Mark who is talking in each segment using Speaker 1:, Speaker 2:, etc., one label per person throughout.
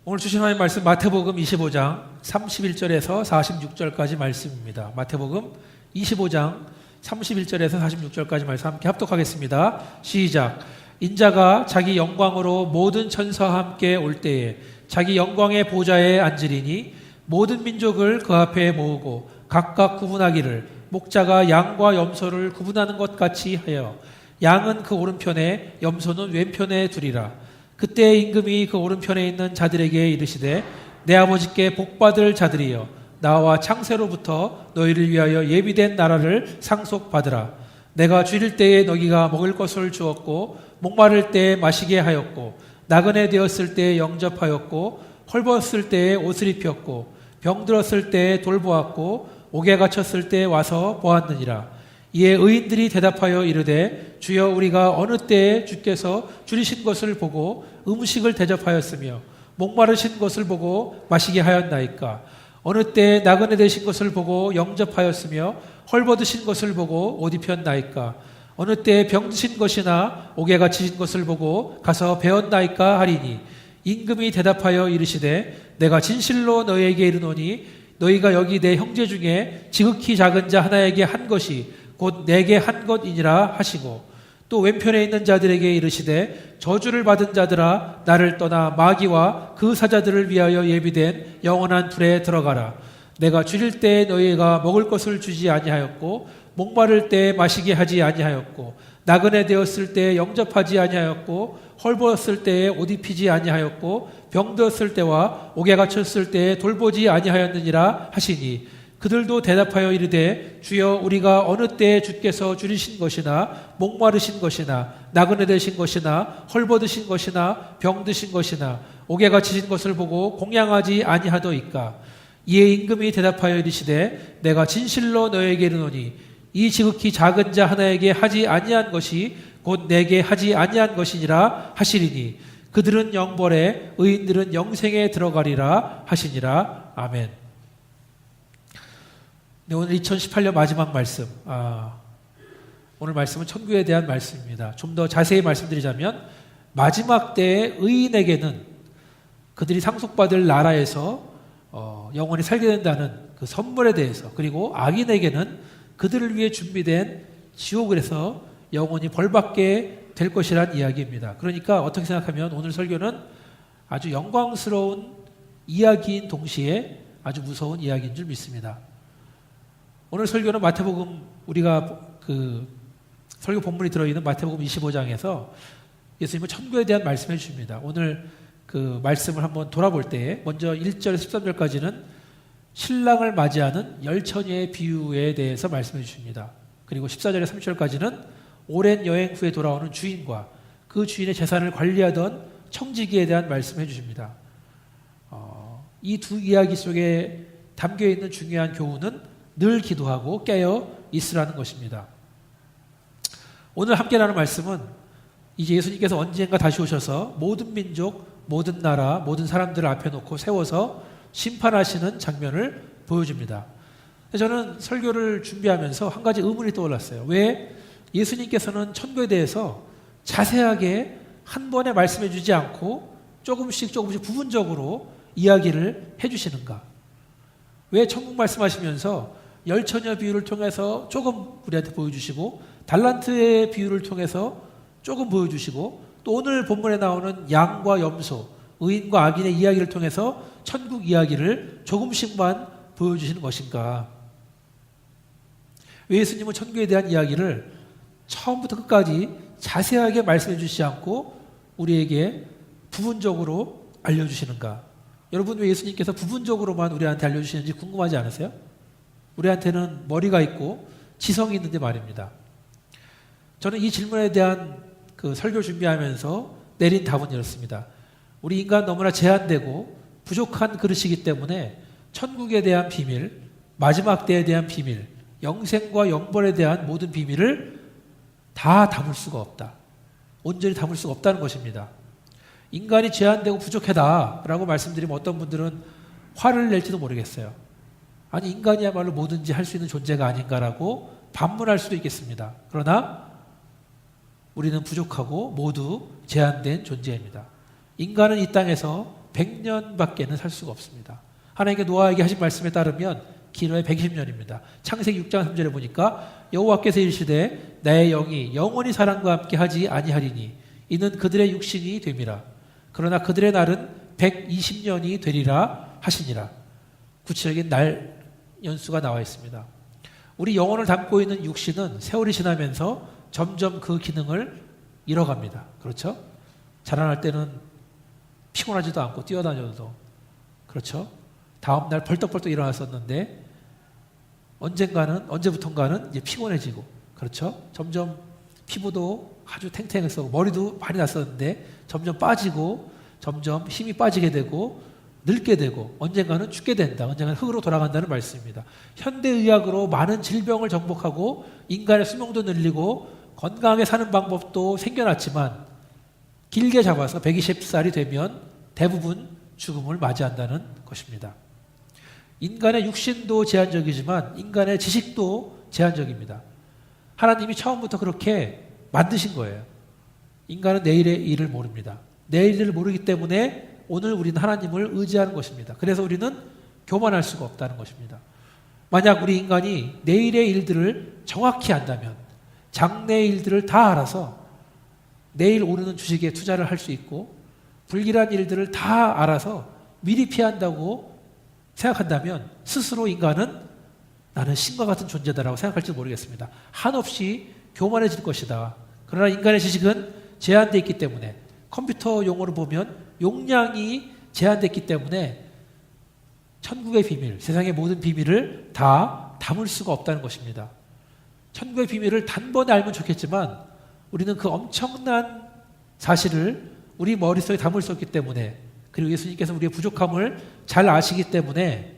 Speaker 1: 오늘 주신 하나님 말씀 마태복음 25장 31절에서 46절까지 말씀입니다. 마태복음 25장 31절에서 46절까지 말씀 함께 합독하겠습니다. 시작. 인자가 자기 영광으로 모든 천사와 함께 올 때에 자기 영광의 보좌에 앉으리니 모든 민족을 그 앞에 모으고 각각 구분하기를 목자가 양과 염소를 구분하는 것 같이 하여 양은 그 오른편에 염소는 왼편에 두리라. 그때 임금이 그 오른편에 있는 자들에게 이르시되 내 아버지께 복받을 자들이여 나와 창세로부터 너희를 위하여 예비된 나라를 상속받으라. 내가 줄일 때에 너희가 먹을 것을 주었고 목마를 때에 마시게 하였고 나그네 되었을 때에 영접하였고 헐벗을 때에 옷을 입혔고 병들었을 때에 돌보았고 옥에 갇혔을 때에 와서 보았느니라. 이에 의인들이 대답하여 이르되 주여 우리가 어느 때에 주께서 줄이신 것을 보고 음식을 대접하였으며 목마르신 것을 보고 마시게 하였나이까. 어느 때에 나그네 되신 것을 보고 영접하였으며 헐벗으신 것을 보고 옷 입혔나이까. 어느 때에 병드신 것이나 옥에 갇히신 것을 보고 가서 배웠나이까 하리니 임금이 대답하여 이르시되 내가 진실로 너희에게 이르노니 너희가 여기 내 형제 중에 지극히 작은 자 하나에게 한 것이 곧 내게 한 것이니라 하시고 또 왼편에 있는 자들에게 이르시되 저주를 받은 자들아 나를 떠나 마귀와 그 사자들을 위하여 예비된 영원한 불에 들어가라. 내가 줄일 때에 너희가 먹을 것을 주지 아니하였고 목마를 때에 마시게 하지 아니하였고 나그네 되었을 때에 영접하지 아니하였고 헐벗었을 때에 옷 입히지 아니하였고 병들었을 때와 옥에 갇혔을 때에 돌보지 아니하였느니라 하시니 그들도 대답하여 이르되 주여 우리가 어느 때에 주께서 줄이신 것이나 목마르신 것이나 나그네 되신 것이나 헐벗으신 것이나 병드신 것이나 옥에 갇히신 것을 보고 공양하지 아니하더이까. 이에 임금이 대답하여 이르시되 내가 진실로 너에게 이르노니 이 지극히 작은 자 하나에게 하지 아니한 것이 곧 내게 하지 아니한 것이니라 하시리니 그들은 영벌에 의인들은 영생에 들어가리라 하시니라. 아멘. 네, 오늘 2018년 마지막 말씀. 오늘 말씀은 천국에 대한 말씀입니다. 좀 더 자세히 말씀드리자면 마지막 때의 의인에게는 그들이 상속받을 나라에서 영원히 살게 된다는 그 선물에 대해서, 그리고 악인에게는 그들을 위해 준비된 지옥에서 영원히 벌받게 될 것이란 이야기입니다. 그러니까 어떻게 생각하면 오늘 설교는 아주 영광스러운 이야기인 동시에 아주 무서운 이야기인 줄 믿습니다. 오늘 설교는 마태복음, 우리가 그 설교 본문이 들어있는 마태복음 25장에서 예수님은 천국에 대한 말씀을 주십니다. 오늘 그 말씀을 한번 돌아볼 때 먼저 1절 13절까지는 신랑을 맞이하는 열처녀의 비유에 대해서 말씀해 주십니다. 그리고 14절에 30절까지는 오랜 여행 후에 돌아오는 주인과 그 주인의 재산을 관리하던 청지기에 대한 말씀해 주십니다. 이 두 이야기 속에 담겨있는 중요한 교훈은 늘 기도하고 깨어 있으라는 것입니다. 오늘 함께 나눌 말씀은 이제 예수님께서 언젠가 다시 오셔서 모든 민족, 모든 나라, 모든 사람들을 앞에 놓고 세워서 심판하시는 장면을 보여줍니다. 저는 설교를 준비하면서 한 가지 의문이 떠올랐어요. 왜 예수님께서는 천국에 대해서 자세하게 한 번에 말씀해 주지 않고 조금씩 부분적으로 이야기를 해 주시는가? 왜 천국 말씀하시면서 열처녀 비유를 통해서 조금 우리한테 보여주시고 달란트의 비유를 통해서 조금 보여주시고 또 오늘 본문에 나오는 양과 염소, 의인과 악인의 이야기를 통해서 천국 이야기를 조금씩만 보여주시는 것인가? 왜 예수님은 천국에 대한 이야기를 처음부터 끝까지 자세하게 말씀해 주시지 않고 우리에게 부분적으로 알려주시는가? 여러분, 왜 예수님께서 부분적으로만 우리한테 알려주시는지 궁금하지 않으세요? 우리한테는 머리가 있고 지성이 있는데 말입니다. 저는 이 질문에 대한 그 설교 준비하면서 내린 답은 이렇습니다. 우리 인간 너무나 제한되고 부족한 그릇이기 때문에 천국에 대한 비밀, 마지막 때에 대한 비밀, 영생과 영벌에 대한 모든 비밀을 다 담을 수가 없다. 온전히 담을 수가 없다는 것입니다. 인간이 제한되고 부족하다라고 말씀드리면 어떤 분들은 화를 낼지도 모르겠어요. 아니, 인간이야말로 뭐든지 할 수 있는 존재가 아닌가라고 반문할 수도 있겠습니다. 그러나 우리는 부족하고 모두 제한된 존재입니다. 인간은 이 땅에서 100년밖에는 살 수가 없습니다. 하나님께 노아에게 하신 말씀에 따르면 길어야 120년입니다. 창세기 6장 3절에 보니까 여호와께서 이르시되 나의 영이 영원히 사람과 함께 하지 아니하리니 이는 그들의 육신이 됨이라. 그러나 그들의 날은 120년이 되리라 하시니라. 구체적인 날 연수가 나와 있습니다. 우리 영혼을 담고 있는 육신은 세월이 지나면서 점점 그 기능을 잃어갑니다. 그렇죠? 자라날 때는 피곤하지도 않고 뛰어다녀도 그렇죠? 다음날 벌떡벌떡 일어났었는데 언제부턴가는 이제 피곤해지고 그렇죠? 점점 피부도 아주 탱탱해서 머리도 많이 났었는데 점점 빠지고 점점 힘이 빠지게 되고 늙게 되고 언젠가는 죽게 된다. 언젠가는 흙으로 돌아간다는 말씀입니다. 현대의학으로 많은 질병을 정복하고 인간의 수명도 늘리고 건강하게 사는 방법도 생겨났지만 길게 잡아서 120살이 되면 대부분 죽음을 맞이한다는 것입니다. 인간의 육신도 제한적이지만 인간의 지식도 제한적입니다. 하나님이 처음부터 그렇게 만드신 거예요. 인간은 내일의 일을 모릅니다. 내일을 모르기 때문에 오늘 우리는 하나님을 의지하는 것입니다. 그래서 우리는 교만할 수가 없다는 것입니다. 만약 우리 인간이 내일의 일들을 정확히 안다면 장래의 일들을 다 알아서 내일 오르는 주식에 투자를 할 수 있고 불길한 일들을 다 알아서 미리 피한다고 생각한다면 스스로 인간은 나는 신과 같은 존재다라고 생각할지 모르겠습니다. 한없이 교만해질 것이다. 그러나 인간의 지식은 제한되어 있기 때문에 컴퓨터 용어로 보면 용량이 제한됐기 때문에 천국의 비밀, 세상의 모든 비밀을 다 담을 수가 없다는 것입니다. 천국의 비밀을 단번에 알면 좋겠지만 우리는 그 엄청난 사실을 우리 머릿속에 담을 수 없기 때문에 그리고 예수님께서 우리의 부족함을 잘 아시기 때문에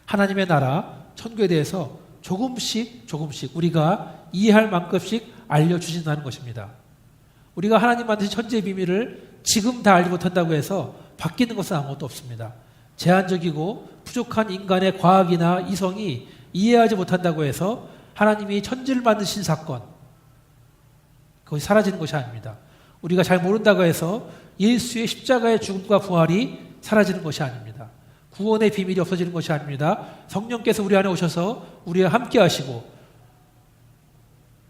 Speaker 1: 하나님의 나라, 천국에 대해서 조금씩 우리가 이해할 만큼씩 알려주신다는 것입니다. 우리가 하나님 만드신 천지의 비밀을 지금 다 알지 못한다고 해서 바뀌는 것은 아무것도 없습니다. 제한적이고 부족한 인간의 과학이나 이성이 이해하지 못한다고 해서 하나님이 천지를 만드신 사건 그것이 사라지는 것이 아닙니다. 우리가 잘 모른다고 해서 예수의 십자가의 죽음과 부활이 사라지는 것이 아닙니다. 구원의 비밀이 없어지는 것이 아닙니다. 성령께서 우리 안에 오셔서 우리와 함께 하시고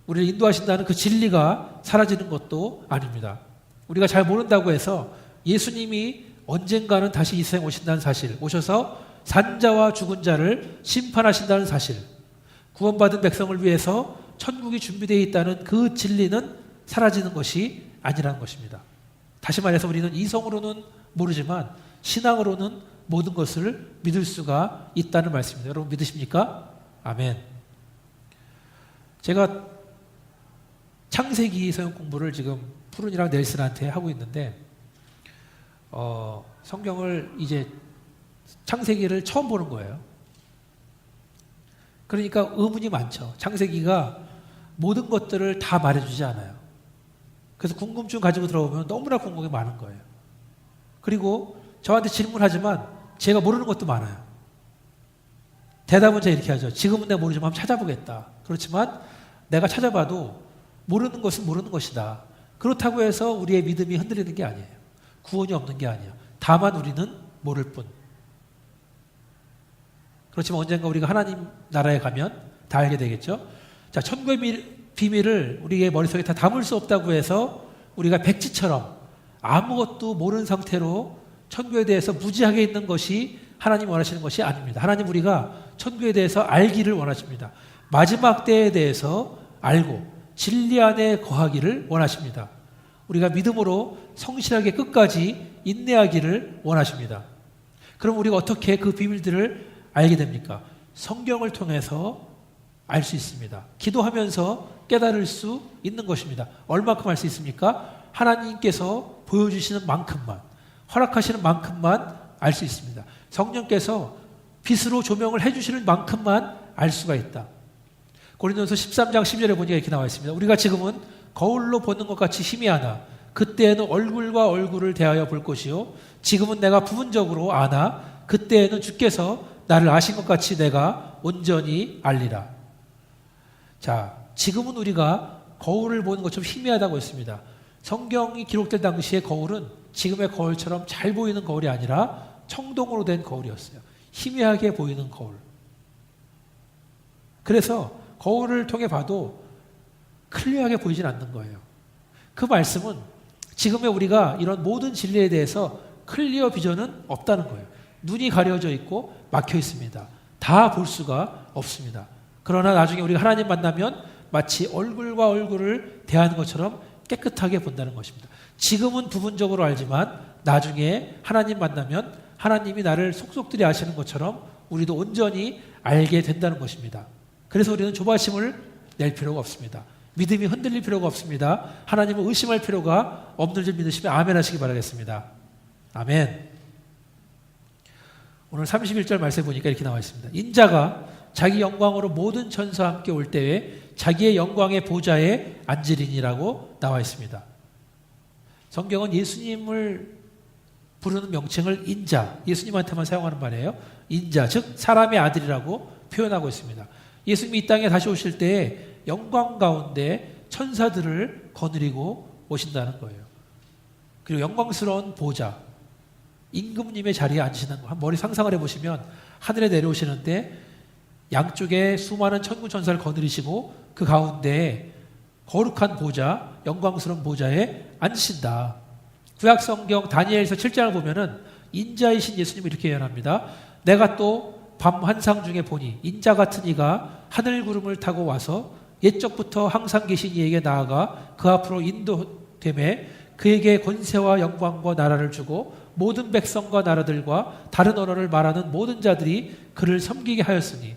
Speaker 1: 우리를 인도하신다는 그 진리가 사라지는 것도 아닙니다. 우리가 잘 모른다고 해서 예수님이 언젠가는 다시 이 세상에 오신다는 사실, 오셔서 산자와 죽은 자를 심판하신다는 사실, 구원받은 백성을 위해서 천국이 준비되어 있다는 그 진리는 사라지는 것이 아니라는 것입니다. 다시 말해서 우리는 이성으로는 모르지만 신앙으로는 모든 것을 믿을 수가 있다는 말씀입니다. 여러분 믿으십니까? 아멘. 제가 창세기 서영 공부를 지금 푸른이랑 넬슨한테 하고 있는데 성경을 이제 창세기를 처음 보는 거예요. 그러니까 의문이 많죠. 창세기가 모든 것들을 다 말해주지 않아요. 그래서 궁금증 가지고 들어오면 너무나 궁금한 게 많은 거예요. 그리고 저한테 질문하지만 제가 모르는 것도 많아요. 대답은 제가 이렇게 하죠. 지금은 내가 모르지만 한번 찾아보겠다. 그렇지만 내가 찾아봐도 모르는 것은 모르는 것이다. 그렇다고 해서 우리의 믿음이 흔들리는 게 아니에요. 구원이 없는 게 아니에요. 다만 우리는 모를 뿐. 그렇지만 언젠가 우리가 하나님 나라에 가면 다 알게 되겠죠. 자, 천국의 비밀을 우리의 머릿속에 다 담을 수 없다고 해서 우리가 백지처럼 아무것도 모르는 상태로 천국에 대해서 무지하게 있는 것이 하나님 원하시는 것이 아닙니다. 하나님 우리가 천국에 대해서 알기를 원하십니다. 마지막 때에 대해서 알고 진리 안에 거하기를 원하십니다. 우리가 믿음으로 성실하게 끝까지 인내하기를 원하십니다. 그럼 우리가 어떻게 그 비밀들을 알게 됩니까? 성경을 통해서 알 수 있습니다. 기도하면서 깨달을 수 있는 것입니다. 얼마큼 알 수 있습니까? 하나님께서 보여주시는 만큼만, 허락하시는 만큼만 알 수 있습니다. 성령께서 빛으로 조명을 해주시는 만큼만 알 수가 있다. 고린도서 13장 10절에 보니까 이렇게 나와 있습니다. 우리가 지금은 거울로 보는 것 같이 희미하나 그때에는 얼굴과 얼굴을 대하여 볼 것이요 지금은 내가 부분적으로 아나 그때에는 주께서 나를 아신 것 같이 내가 온전히 알리라. 자, 지금은 우리가 거울을 보는 것처럼 희미하다고 했습니다. 성경이 기록될 당시에 거울은 지금의 거울처럼 잘 보이는 거울이 아니라 청동으로 된 거울이었어요. 희미하게 보이는 거울. 그래서 거울을 통해 봐도 클리어하게 보이진 않는 거예요. 그 말씀은 지금의 우리가 이런 모든 진리에 대해서 클리어 비전은 없다는 거예요. 눈이 가려져 있고 막혀 있습니다. 다 볼 수가 없습니다. 그러나 나중에 우리가 하나님 만나면 마치 얼굴과 얼굴을 대하는 것처럼 깨끗하게 본다는 것입니다. 지금은 부분적으로 알지만 나중에 하나님 만나면 하나님이 나를 속속들이 아시는 것처럼 우리도 온전히 알게 된다는 것입니다. 그래서 우리는 조바심을 낼 필요가 없습니다. 믿음이 흔들릴 필요가 없습니다. 하나님을 의심할 필요가 없는 줄 믿으시면 아멘 하시기 바라겠습니다. 아멘. 오늘 31절 말씀에 보니까 이렇게 나와 있습니다. 인자가 자기 영광으로 모든 천사와 함께 올 때에 자기의 영광의 보좌에 앉으리니라고 나와 있습니다. 성경은 예수님을 부르는 명칭을 인자, 예수님한테만 사용하는 말이에요. 인자, 즉 사람의 아들이라고 표현하고 있습니다. 예수님이 이 땅에 다시 오실 때에 영광 가운데 천사들을 거느리고 오신다는 거예요. 그리고 영광스러운 보좌, 임금님의 자리에 앉으시는 거, 머리 상상을 해보시면 하늘에 내려오시는데 양쪽에 수많은 천군 천사를 거느리시고 그 가운데 거룩한 보좌, 영광스러운 보좌에 앉으신다. 구약 성경 다니엘서 7장을 보면은 인자이신 예수님을 이렇게 예언합니다. 내가 또 밤 환상 중에 보니 인자 같은 이가 하늘 구름을 타고 와서 옛적부터 항상 계신 이에게 나아가 그 앞으로 인도됨에 그에게 권세와 영광과 나라를 주고 모든 백성과 나라들과 다른 언어를 말하는 모든 자들이 그를 섬기게 하였으니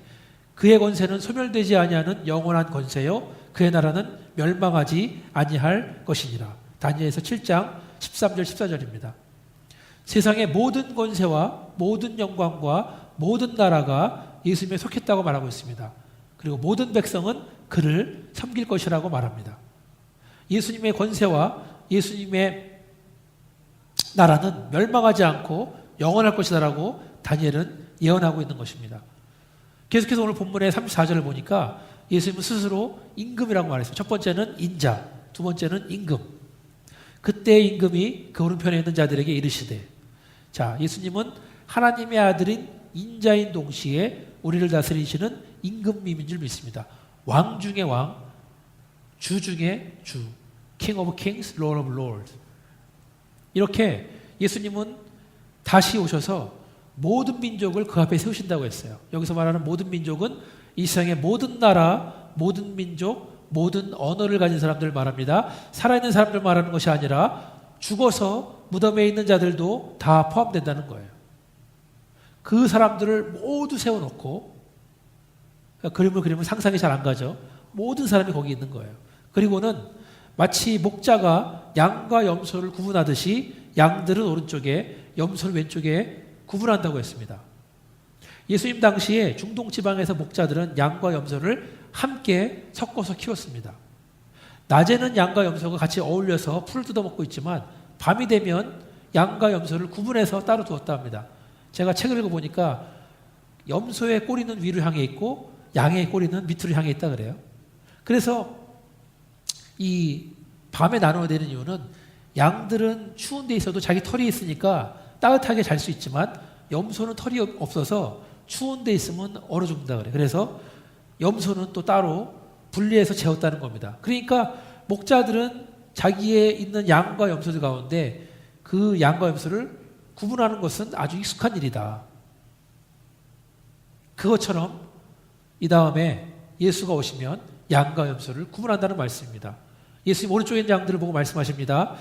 Speaker 1: 그의 권세는 소멸되지 아니하는 영원한 권세요 그의 나라는 멸망하지 아니할 것이니라. 다니엘서 7장 13절 14절입니다. 세상의 모든 권세와 모든 영광과 모든 나라가 예수님에 속했다고 말하고 있습니다. 그리고 모든 백성은 그를 섬길 것이라고 말합니다. 예수님의 권세와 예수님의 나라는 멸망하지 않고 영원할 것이다라고 다니엘은 예언하고 있는 것입니다. 계속해서 오늘 본문의 34절을 보니까 예수님은 스스로 임금이라고 말했어요. 첫 번째는 인자, 두 번째는 임금. 그때의 임금이 그 오른편에 있는 자들에게 이르시되, 자, 예수님은 하나님의 아들인 인자인 동시에 우리를 다스리시는 임금님인 줄 믿습니다. 왕 중의 왕, 주 중의 주, King of Kings, Lord of Lords. 이렇게 예수님은 다시 오셔서 모든 민족을 그 앞에 세우신다고 했어요. 여기서 말하는 모든 민족은 이 세상의 모든 나라, 모든 민족, 모든 언어를 가진 사람들을 말합니다. 살아있는 사람들 말하는 것이 아니라 죽어서 무덤에 있는 자들도 다 포함된다는 거예요. 그 사람들을 모두 세워놓고, 그림을 그리면 상상이 잘 안 가죠. 모든 사람이 거기 있는 거예요. 그리고는 마치 목자가 양과 염소를 구분하듯이 양들은 오른쪽에, 염소는 왼쪽에 구분한다고 했습니다. 예수님 당시에 중동 지방에서 목자들은 양과 염소를 함께 섞어서 키웠습니다. 낮에는 양과 염소가 같이 어울려서 풀을 뜯어먹고 있지만 밤이 되면 양과 염소를 구분해서 따로 두었다 합니다. 제가 책을 읽어보니까 염소의 꼬리는 위로 향해 있고 양의 꼬리는 밑으로 향해 있다 그래요. 그래서 이 밤에 나눠야 되는 이유는 양들은 추운 데 있어도 자기 털이 있으니까 따뜻하게 잘 수 있지만 염소는 털이 없어서 추운 데 있으면 얼어 죽는다 그래요. 그래서 염소는 또 따로 분리해서 재웠다는 겁니다. 그러니까 목자들은 자기에 있는 양과 염소들 가운데 그 양과 염소를 구분하는 것은 아주 익숙한 일이다. 그것처럼 이 다음에 예수가 오시면 양과 염소를 구분한다는 말씀입니다. 예수님 오른쪽에 있는 양들을 보고 말씀하십니다.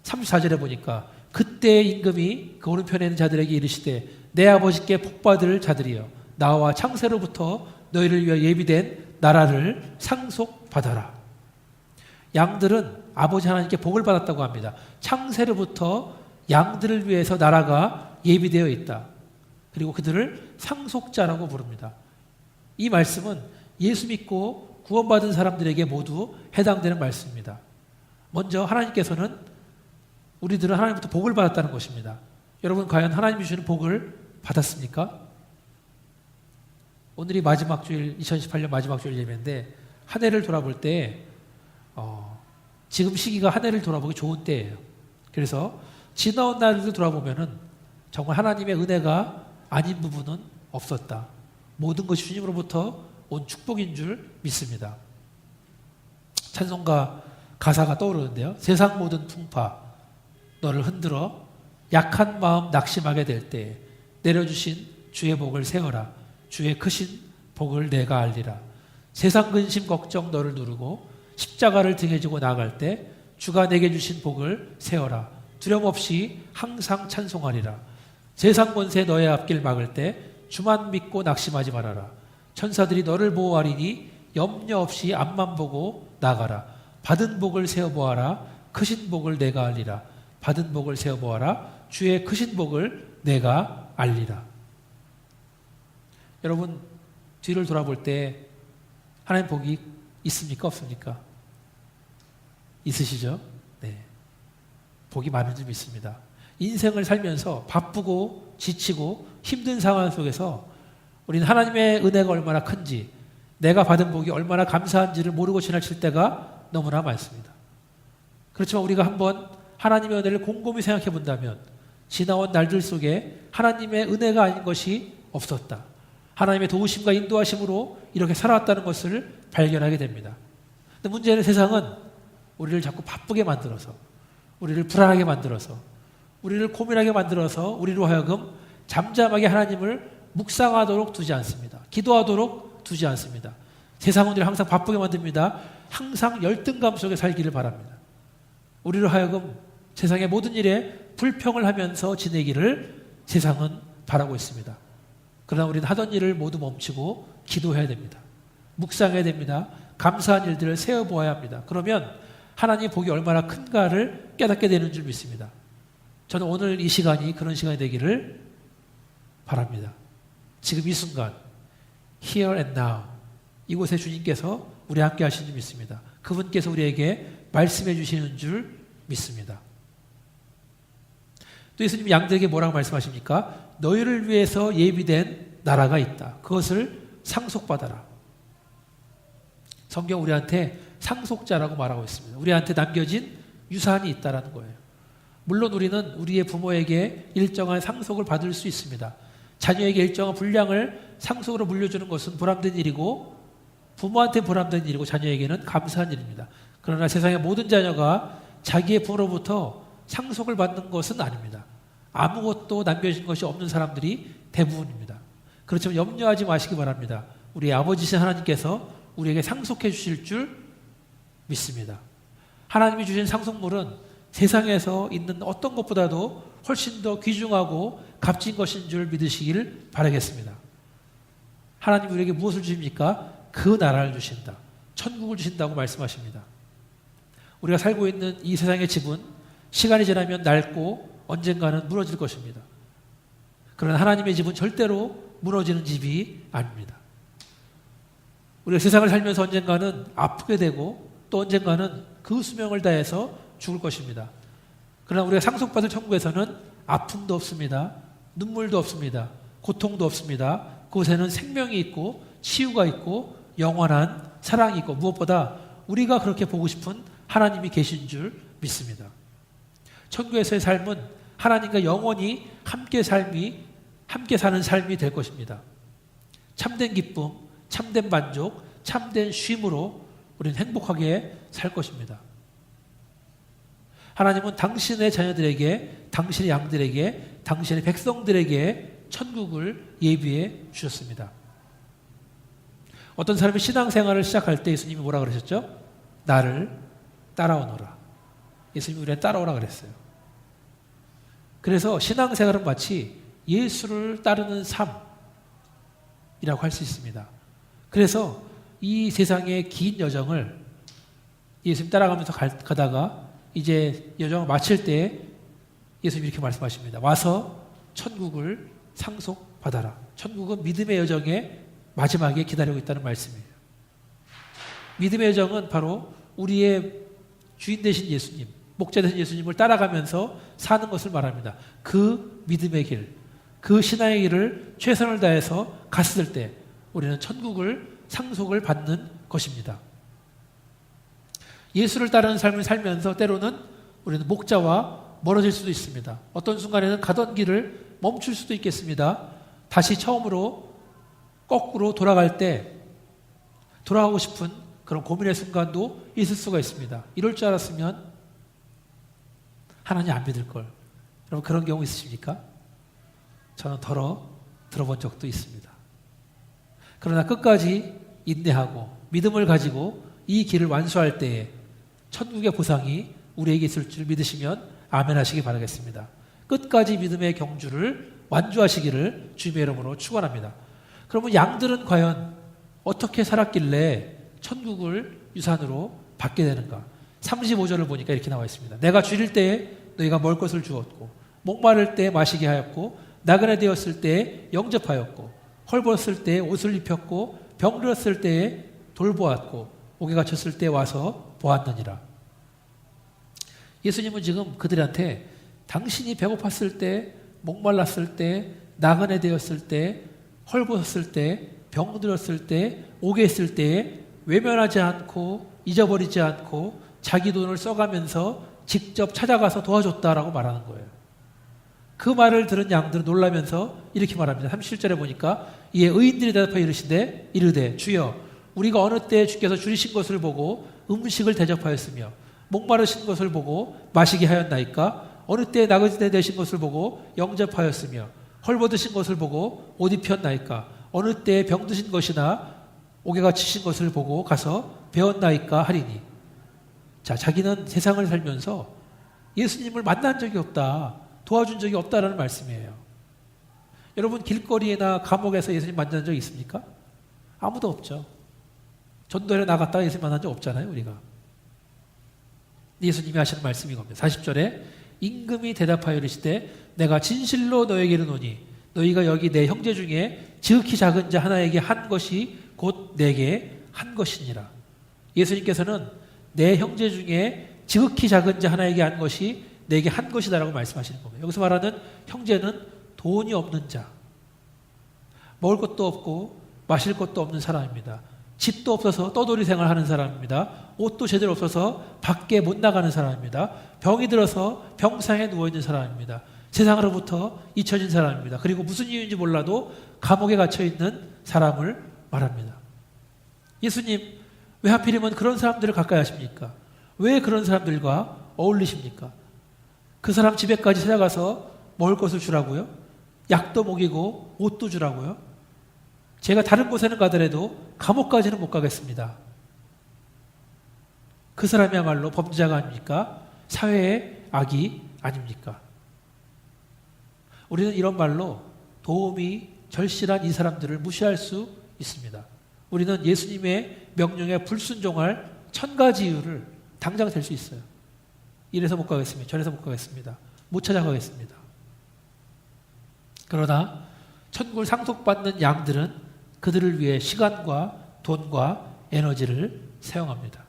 Speaker 1: 34절에 보니까 그때 임금이 그 오른편에 있는 자들에게 이르시되 내 아버지께 복받을 자들이여 나와 창세로부터 너희를 위하여 예비된 나라를 상속받아라. 양들은 아버지 하나님께 복을 받았다고 합니다. 창세로부터 양들을 위해서 나라가 예비되어 있다. 그리고 그들을 상속자라고 부릅니다. 이 말씀은 예수 믿고 구원받은 사람들에게 모두 해당되는 말씀입니다. 먼저 하나님께서는 우리들은 하나님부터 복을 받았다는 것입니다. 여러분 과연 하나님이 주시는 복을 받았습니까? 오늘이 마지막 주일, 2018년 마지막 주일 예배인데 한 해를 돌아볼 때 지금 시기가 한 해를 돌아보기 좋은 때예요. 그래서 지나온 날을 돌아보면은 정말 하나님의 은혜가 아닌 부분은 없었다. 모든 것이 주님으로부터 온 축복인 줄 믿습니다. 찬송가 가사가 떠오르는데요. 세상 모든 풍파 너를 흔들어 약한 마음 낙심하게 될 때 내려주신 주의 복을 세어라. 주의 크신 복을 내가 알리라. 세상 근심 걱정 너를 누르고 십자가를 등에 지고 나아갈 때 주가 내게 주신 복을 세어라. 두려움 없이 항상 찬송하리라. 세상 권세 너의 앞길 막을 때 주만 믿고 낙심하지 말아라. 천사들이 너를 보호하리니 염려 없이 앞만 보고 나가라. 받은 복을 세어보아라. 크신 복을 내가 알리라. 받은 복을 세어보아라. 주의 크신 복을 내가 알리라. 여러분, 뒤를 돌아볼 때 하나님 복이 있습니까? 없습니까? 있으시죠? 네. 복이 많은 줄 믿습니다. 인생을 살면서 바쁘고 지치고 힘든 상황 속에서 우리는 하나님의 은혜가 얼마나 큰지, 내가 받은 복이 얼마나 감사한지를 모르고 지나칠 때가 너무나 많습니다. 그렇지만 우리가 한번 하나님의 은혜를 곰곰이 생각해 본다면 지나온 날들 속에 하나님의 은혜가 아닌 것이 없었다. 하나님의 도우심과 인도하심으로 이렇게 살아왔다는 것을 발견하게 됩니다. 근데 문제는 세상은 우리를 자꾸 바쁘게 만들어서, 우리를 불안하게 만들어서, 우리를 고민하게 만들어서 우리로 하여금 잠잠하게 하나님을 묵상하도록 두지 않습니다. 기도하도록 두지 않습니다. 세상은 우리를 항상 바쁘게 만듭니다. 항상 열등감 속에 살기를 바랍니다. 우리로 하여금 세상의 모든 일에 불평을 하면서 지내기를 세상은 바라고 있습니다. 그러나 우리는 하던 일을 모두 멈추고 기도해야 됩니다. 묵상해야 됩니다. 감사한 일들을 세어보아야 합니다. 그러면 하나님의 복이 얼마나 큰가를 깨닫게 되는 줄 믿습니다. 저는 오늘 이 시간이 그런 시간이 되기를 바랍니다. 지금 이 순간, here and now, 이곳에 주님께서 우리 함께 하시는 줄 믿습니다. 그분께서 우리에게 말씀해 주시는 줄 믿습니다. 또 예수님이 양들에게 뭐라고 말씀하십니까? 너희를 위해서 예비된 나라가 있다. 그것을 상속받아라. 성경 우리한테 상속자라고 말하고 있습니다. 우리한테 남겨진 유산이 있다는 거예요. 물론 우리는 우리의 부모에게 일정한 상속을 받을 수 있습니다. 자녀에게 일정한 분량을 상속으로 물려주는 것은 보람된 일이고 부모한테 보람된 일이고 자녀에게는 감사한 일입니다. 그러나 세상의 모든 자녀가 자기의 부모로부터 상속을 받는 것은 아닙니다. 아무것도 남겨진 것이 없는 사람들이 대부분입니다. 그렇지만 염려하지 마시기 바랍니다. 우리 아버지신 하나님께서 우리에게 상속해 주실 줄 믿습니다. 하나님이 주신 상속물은 세상에서 있는 어떤 것보다도 훨씬 더 귀중하고 값진 것인 줄 믿으시길 바라겠습니다. 하나님이 우리에게 무엇을 주십니까? 그 나라를 주신다. 천국을 주신다고 말씀하십니다. 우리가 살고 있는 이 세상의 집은 시간이 지나면 낡고 언젠가는 무너질 것입니다. 그러나 하나님의 집은 절대로 무너지는 집이 아닙니다. 우리가 세상을 살면서 언젠가는 아프게 되고 또 언젠가는 그 수명을 다해서 죽을 것입니다. 그러나 우리가 상속받을 천국에서는 아픔도 없습니다. 눈물도 없습니다. 고통도 없습니다. 그곳에는 생명이 있고 치유가 있고 영원한 사랑이 있고 무엇보다 우리가 그렇게 보고 싶은 하나님이 계신 줄 믿습니다. 천국에서의 삶은 하나님과 영원히 함께 사는 삶이 될 것입니다. 참된 기쁨, 참된 만족, 참된 쉼으로 우리는 행복하게 살 것입니다. 하나님은 당신의 자녀들에게, 당신의 양들에게, 당신의 백성들에게 천국을 예비해 주셨습니다. 어떤 사람이 신앙생활을 시작할 때 예수님이 뭐라 그러셨죠? 나를 따라오너라. 예수님이 우리한테 따라오라 그랬어요. 그래서 신앙생활은 마치 예수를 따르는 삶이라고 할 수 있습니다. 그래서 이 세상의 긴 여정을 예수님 따라가면서 가다가 이제 여정을 마칠 때 예수님이 이렇게 말씀하십니다. 와서 천국을 상속받아라. 천국은 믿음의 여정의 마지막에 기다리고 있다는 말씀이에요. 믿음의 여정은 바로 우리의 주인 되신 예수님, 목자 되신 예수님을 따라가면서 사는 것을 말합니다. 그 믿음의 길, 그 신앙의 길을 최선을 다해서 갔을 때 우리는 천국을 상속을 받는 것입니다. 예수를 따르는 삶을 살면서 때로는 우리는 목자와 멀어질 수도 있습니다. 어떤 순간에는 가던 길을 멈출 수도 있겠습니다. 다시 처음으로 거꾸로 돌아갈 때 돌아가고 싶은 그런 고민의 순간도 있을 수가 있습니다. 이럴 줄 알았으면 하나님 안 믿을 걸. 여러분 그런 경우 있으십니까? 저는 들어본 적도 있습니다. 그러나 끝까지 인내하고 믿음을 가지고 이 길을 완수할 때에 천국의 보상이 우리에게 있을 줄 믿으시면 아멘 하시기 바라겠습니다. 끝까지 믿음의 경주를 완주하시기를 주님의 이름으로 축원합니다. 그러면 양들은 과연 어떻게 살았길래 천국을 유산으로 받게 되는가? 35절을 보니까 이렇게 나와 있습니다. 내가 줄일 때에 너희가 먹을 것을 주었고 목마를 때 마시게 하였고 나그네 되었을 때에 영접하였고 헐벗을 때에 옷을 입혔고 병들었을 때에 돌보았고 옥에 갇혔을 때 와서 보았느니라. 예수님은 지금 그들한테 당신이 배고팠을 때, 목말랐을 때, 나그네 되었을 때, 헐벗었을 때, 병들었을 때, 옥에 있을 때에 외면하지 않고 잊어버리지 않고 자기 돈을 써가면서 직접 찾아가서 도와줬다라고 말하는 거예요. 그 말을 들은 양들은 놀라면서 이렇게 말합니다. 37절에 보니까 이에 의인들이 대답하여 이르되 주여 우리가 어느 때 주께서 줄이신 것을 보고 음식을 대접하였으며 목마르신 것을 보고 마시게 하였나이까? 어느 때 나그네 되신 것을 보고 영접하였으며 헐벗으신 것을 보고 옷 입혔나이까? 어느 때 병드신 것이나 옥에 갇히신 것을 보고 가서 배웠나이까 하리니. 자, 자기는 세상을 살면서 예수님을 만난 적이 없다, 도와준 적이 없다라는 말씀이에요. 여러분 길거리나 감옥에서 예수님 만난 적 있습니까? 아무도 없죠. 전도에 나갔다가 예수님 만난 적 없잖아요, 우리가. 예수님이 하시는 말씀이 겁니다. 40절에 임금이 대답하여 이르시되 내가 진실로 너에게 이르노니 너희가 여기 내 형제 중에 지극히 작은 자 하나에게 한 것이 곧 내게 한 것이니라. 예수님께서는 내 형제 중에 지극히 작은 자 하나에게 한 것이 내게 한 것이다라고 말씀하시는 겁니다. 여기서 말하는 형제는 돈이 없는 자, 먹을 것도 없고 마실 것도 없는 사람입니다. 집도 없어서 떠돌이 생활하는 사람입니다. 옷도 제대로 없어서 밖에 못 나가는 사람입니다. 병이 들어서 병상에 누워있는 사람입니다. 세상으로부터 잊혀진 사람입니다. 그리고 무슨 이유인지 몰라도 감옥에 갇혀있는 사람을 말합니다. 예수님, 왜 하필이면 그런 사람들을 가까이 하십니까? 왜 그런 사람들과 어울리십니까? 그 사람 집에까지 찾아가서 먹을 것을 주라고요? 약도 먹이고 옷도 주라고요? 제가 다른 곳에는 가더라도 감옥까지는 못 가겠습니다. 그 사람이야말로 범죄자가 아닙니까? 사회의 악이 아닙니까? 우리는 이런 말로 도움이 절실한 이 사람들을 무시할 수 있습니다. 우리는 예수님의 명령에 불순종할 1000가지 이유를 당장 댈 수 있어요. 이래서 못 가겠습니다. 저래서 못 가겠습니다. 못 찾아가겠습니다. 그러나 천국을 상속받는 양들은 그들을 위해 시간과 돈과 에너지를 사용합니다.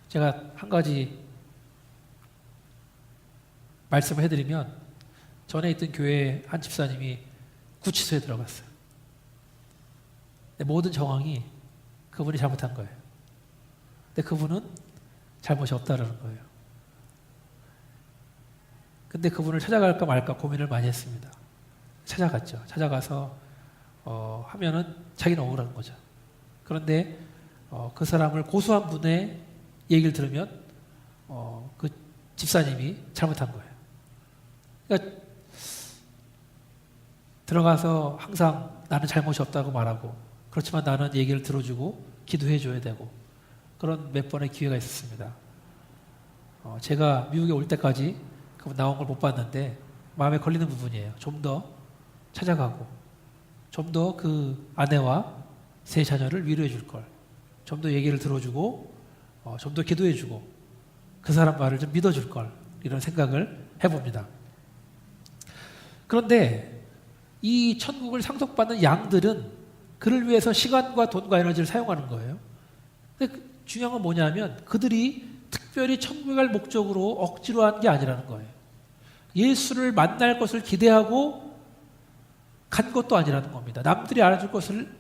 Speaker 1: 제가 한 가지 말씀을 해드리면, 전에 있던 교회의 한 집사님이 구치소에 들어갔어요. 모든 정황이 그분이 잘못한 거예요. 근데 그분은 잘못이 없다라는 거예요. 근데 그분을 찾아갈까 말까 고민을 많이 했습니다. 찾아갔죠. 찾아가서 하면은 자기는 억울한 거죠. 그런데 그 사람을 고소한 분의 얘기를 들으면 그 집사님이 잘못한 거예요. 그러니까 들어가서 항상 나는 잘못이 없다고 말하고, 그렇지만 나는 얘기를 들어주고 기도해 줘야 되고, 그런 몇 번의 기회가 있었습니다. 제가 미국에 올 때까지 그분 나온 걸 못 봤는데 마음에 걸리는 부분이에요. 좀 더 찾아가고, 좀 더 그 아내와 세 자녀를 위로해 줄 걸, 좀 더 얘기를 들어주고, 좀 더 기도해 주고, 그 사람 말을 좀 믿어줄 걸, 이런 생각을 해봅니다. 그런데 이 천국을 상속받는 양들은 그를 위해서 시간과 돈과 에너지를 사용하는 거예요. 근데 중요한 건 뭐냐면 그들이 특별히 천국에 갈 목적으로 억지로 한 게 아니라는 거예요. 예수를 만날 것을 기대하고 간 것도 아니라는 겁니다. 남들이 알아줄 것을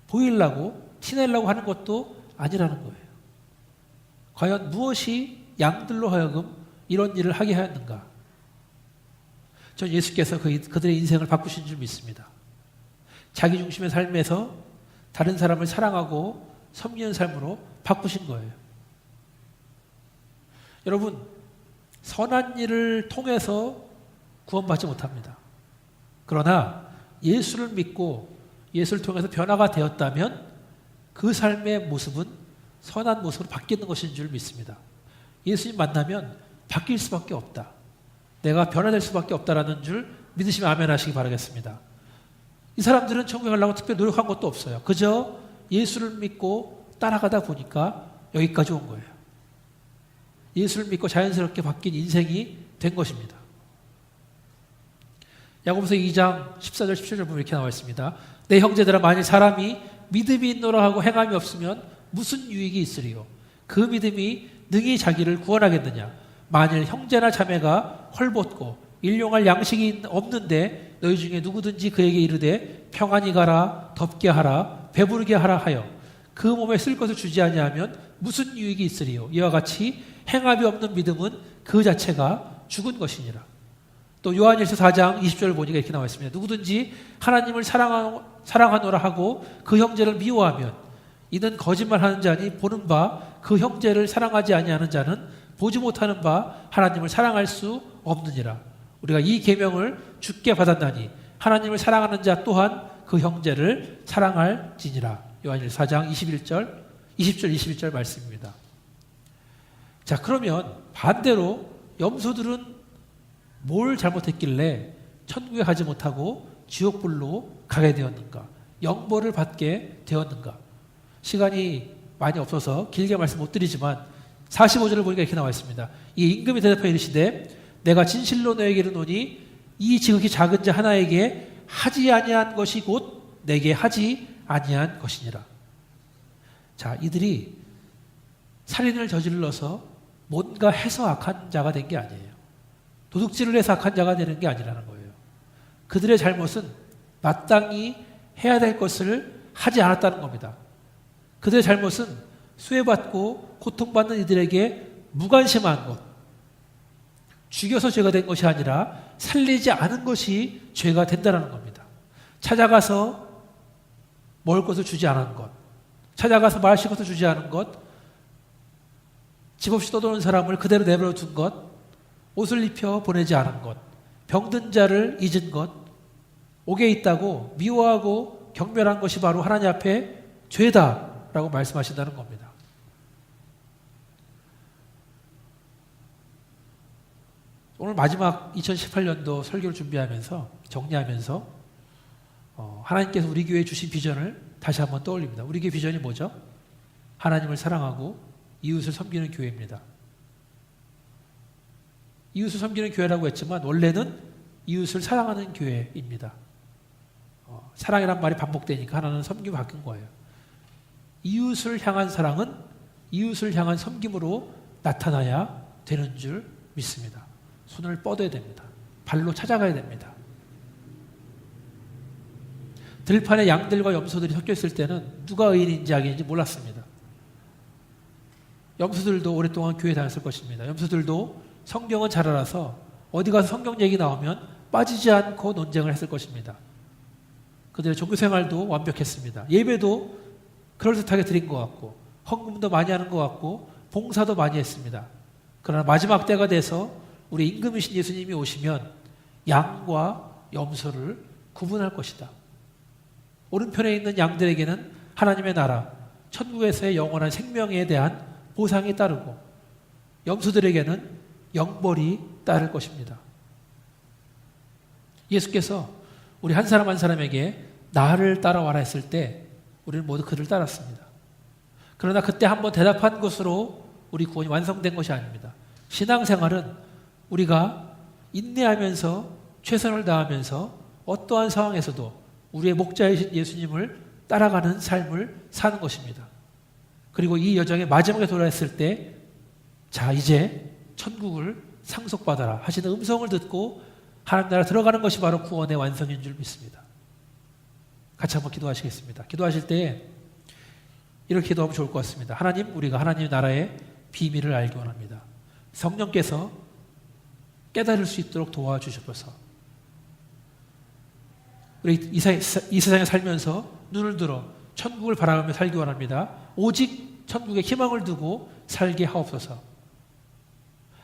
Speaker 1: 보이려고, 티내려고 하는 것도 아니라는 거예요. 과연 무엇이 양들로 하여금 이런 일을 하게 하였는가? 전 예수께서 그들의 인생을 바꾸신 줄 믿습니다. 자기 중심의 삶에서 다른 사람을 사랑하고 섬기는 삶으로 바꾸신 거예요. 여러분, 선한 일을 통해서 구원받지 못합니다. 그러나 예수를 믿고 예수를 통해서 변화가 되었다면 그 삶의 모습은 선한 모습으로 바뀌는 것인 줄 믿습니다. 예수님 만나면 바뀔 수밖에 없다. 내가 변화될 수밖에 없다라는 줄 믿으시면 아멘 하시기 바라겠습니다. 이 사람들은 천국에 가려고 특별히 노력한 것도 없어요. 그저 예수를 믿고 따라가다 보니까 여기까지 온 거예요. 예수를 믿고 자연스럽게 바뀐 인생이 된 것입니다. 야고보서 2장 14절 17절 보면 이렇게 나와 있습니다. 내 형제들아, 만일 사람이 믿음이 있노라 하고 행함이 없으면 무슨 유익이 있으리요? 그 믿음이 능히 자기를 구원하겠느냐? 만일 형제나 자매가 헐벗고 일용할 양식이 없는데 너희 중에 누구든지 그에게 이르되 평안히 가라, 덥게 하라, 배부르게 하라 하여 그 몸에 쓸 것을 주지 아니하면 무슨 유익이 있으리요? 이와 같이 행함이 없는 믿음은 그 자체가 죽은 것이니라. 또 요한일서 4장 20절을 보니까 이렇게 나와 있습니다. 누구든지 하나님을 사랑하노라 하고 그 형제를 미워하면 이는 거짓말하는 자니 보는 바 그 형제를 사랑하지 아니하는 자는 보지 못하는 바 하나님을 사랑할 수 없느니라. 우리가 이 계명을 주께 받았나니 하나님을 사랑하는 자 또한 그 형제를 사랑할지니라. 요한일서 4장 20절 21절 말씀입니다. 자, 그러면 반대로 염소들은 뭘 잘못했길래 천국에 가지 못하고 지옥불로 가게 되었는가? 영벌을 받게 되었는가? 시간이 많이 없어서 길게 말씀 못 드리지만 45절을 보니까 이렇게 나와 있습니다. 이 임금이 대답하여 이르시되 내가 진실로 너에게 이르노니 이 지극히 작은 자 하나에게 하지 아니한 것이 곧 내게 하지 아니한 것이니라. 자, 이들이 살인을 저질러서 뭔가 해서 악한 자가 된 게 아니에요. 도둑질을 해서 악한 자가 되는 게 아니라는 거예요. 그들의 잘못은 마땅히 해야 될 것을 하지 않았다는 겁니다. 그들의 잘못은 수혜받고 고통받는 이들에게 무관심한 것, 죽여서 죄가 된 것이 아니라 살리지 않은 것이 죄가 된다는 겁니다. 찾아가서 먹을 것을 주지 않은 것, 찾아가서 마실 것을 주지 않은 것, 집 없이 떠도는 사람을 그대로 내버려 둔 것, 옷을 입혀 보내지 않은 것, 병든 자를 잊은 것, 옥에 있다고 미워하고 경멸한 것이 바로 하나님 앞에 죄다라고 말씀하신다는 겁니다. 오늘 마지막 2018년도 설교를 준비하면서 정리하면서 하나님께서 우리 교회에 주신 비전을 다시 한번 떠올립니다. 우리 교회 비전이 뭐죠? 하나님을 사랑하고 이웃을 섬기는 교회입니다. 이웃을 섬기는 교회라고 했지만 원래는 이웃을 사랑하는 교회입니다. 사랑이란 말이 반복되니까 하나는 섬김이 바뀐 거예요. 이웃을 향한 사랑은 이웃을 향한 섬김으로 나타나야 되는 줄 믿습니다. 손을 뻗어야 됩니다. 발로 찾아가야 됩니다. 들판에 양들과 염소들이 섞여 있을 때는 누가 의인인지 악인인지 몰랐습니다. 염소들도 오랫동안 교회 다녔을 것입니다. 염소들도 성경은 잘 알아서 어디 가서 성경 얘기 나오면 빠지지 않고 논쟁을 했을 것입니다. 그들의 종교생활도 완벽했습니다. 예배도 그럴듯하게 드린 것 같고 헌금도 많이 하는 것 같고 봉사도 많이 했습니다. 그러나 마지막 때가 돼서 우리 임금이신 예수님이 오시면 양과 염소를 구분할 것이다. 오른편에 있는 양들에게는 하나님의 나라, 천국에서의 영원한 생명에 대한 보상이 따르고 염소들에게는 영벌이 따를 것입니다. 예수께서 우리 한 사람 한 사람에게 나를 따라와라 했을 때 우리는 모두 그를 따랐습니다. 그러나 그때 한번 대답한 것으로 우리 구원이 완성된 것이 아닙니다. 신앙생활은 우리가 인내하면서 최선을 다하면서 어떠한 상황에서도 우리의 목자이신 예수님을 따라가는 삶을 사는 것입니다. 그리고 이 여정의 마지막에 도달했을 때 자, 이제 천국을 상속받아라 하시는 음성을 듣고 하나님 나라 들어가는 것이 바로 구원의 완성인 줄 믿습니다. 같이 한번 기도하시겠습니다. 기도하실 때 이렇게 기도하면 좋을 것 같습니다. 하나님, 우리가 하나님의 나라의 비밀을 알기 원합니다. 성령께서 깨달을 수 있도록 도와주셔서 우리 이 세상에 살면서 눈을 들어 천국을 바라보며 살기 원합니다. 오직 천국에 희망을 두고 살게 하옵소서.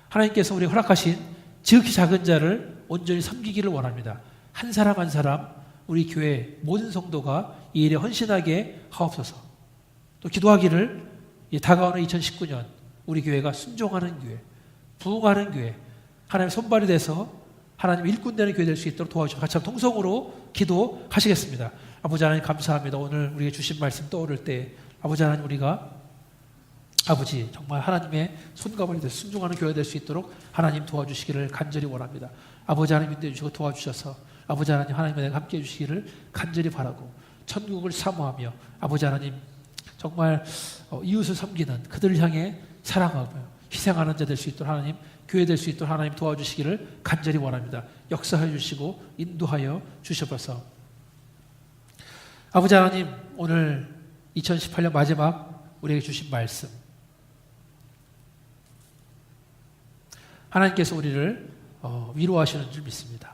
Speaker 1: 하나님께서 우리에게 허락하신 지극히 작은 자를 온전히 섬기기를 원합니다. 한 사람 한 사람 우리 교회 모든 성도가 이 일에 헌신하게 하옵소서. 또 기도하기를 다가오는 2019년 우리 교회가 순종하는 교회, 부흥하는 교회, 하나님의 손발이 돼서 하나님 일꾼 되는 교회 될 수 있도록 도와주시고 같이 통성으로 기도하시겠습니다. 아버지 하나님 감사합니다. 오늘 우리에게 주신 말씀 떠오를 때 아버지 하나님 우리가 아버지 정말 하나님의 손가발이 돼서 순종하는 교회 될 수 있도록 하나님 도와주시기를 간절히 원합니다. 아버지 하나님 인도해 주시고 도와주셔서 아버지 하나님 하나님과 함께해 주시기를 간절히 바라고 천국을 사모하며 아버지 하나님 정말 이웃을 섬기는 그들을 향해 사랑하며 희생하는 자 될 수 있도록 하나님 교회 될 수 있도록 하나님 도와주시기를 간절히 원합니다. 역사해 주시고 인도하여 주셔서 아버지 하나님 오늘 2018년 마지막 우리에게 주신 말씀 하나님께서 우리를 위로하시는 줄 믿습니다.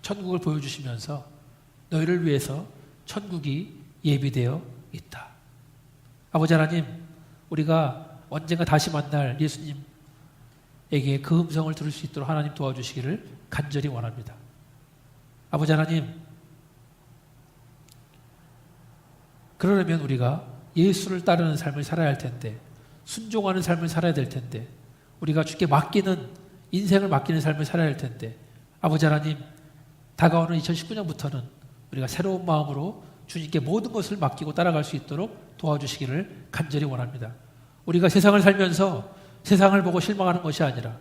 Speaker 1: 천국을 보여주시면서 너희를 위해서 천국이 예비되어 있다. 아버지 하나님 우리가 언젠가 다시 만날 예수님에게 그 음성을 들을 수 있도록 하나님 도와주시기를 간절히 원합니다. 아버지 하나님 그러려면 우리가 예수를 따르는 삶을 살아야 할 텐데 순종하는 삶을 살아야 될 텐데 우리가 주께 맡기는 인생을 맡기는 삶을 살아야 할 텐데 아버지 하나님 다가오는 2019년부터는 우리가 새로운 마음으로 주님께 모든 것을 맡기고 따라갈 수 있도록 도와주시기를 간절히 원합니다. 우리가 세상을 살면서 세상을 보고 실망하는 것이 아니라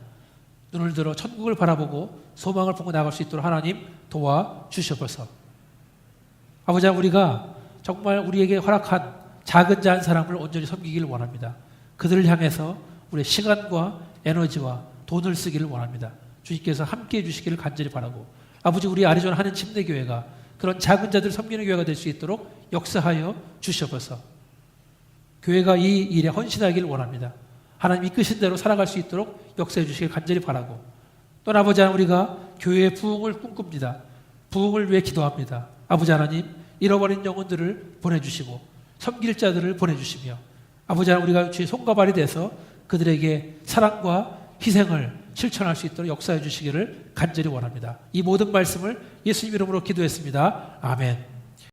Speaker 1: 눈을 들어 천국을 바라보고 소망을 보고 나갈 수 있도록 하나님 도와주셔서 아버지 하나님 우리가 정말 우리에게 허락한 작은 자 한 사람을 온전히 섬기기를 원합니다. 그들을 향해서 우리의 시간과 에너지와 돈을 쓰기를 원합니다. 주님께서 함께해 주시기를 간절히 바라고 아버지 우리 아리조나 하는 침례교회가 그런 작은 자들 섬기는 교회가 될 수 있도록 역사하여 주셔서 교회가 이 일에 헌신하기를 원합니다. 하나님 이끄신 대로 살아갈 수 있도록 역사해 주시길 간절히 바라고 또 아버지 하나님 우리가 교회의 부흥을 꿈꿉니다. 부흥을 위해 기도합니다. 아버지 하나님 잃어버린 영혼들을 보내주시고 섬길 자들을 보내주시며 아버지 하나님 우리가 주의 손가발이 돼서 그들에게 사랑과 희생을 실천할 수 있도록 역사해 주시기를 간절히 원합니다. 이 모든 말씀을 예수님 이름으로 기도했습니다. 아멘.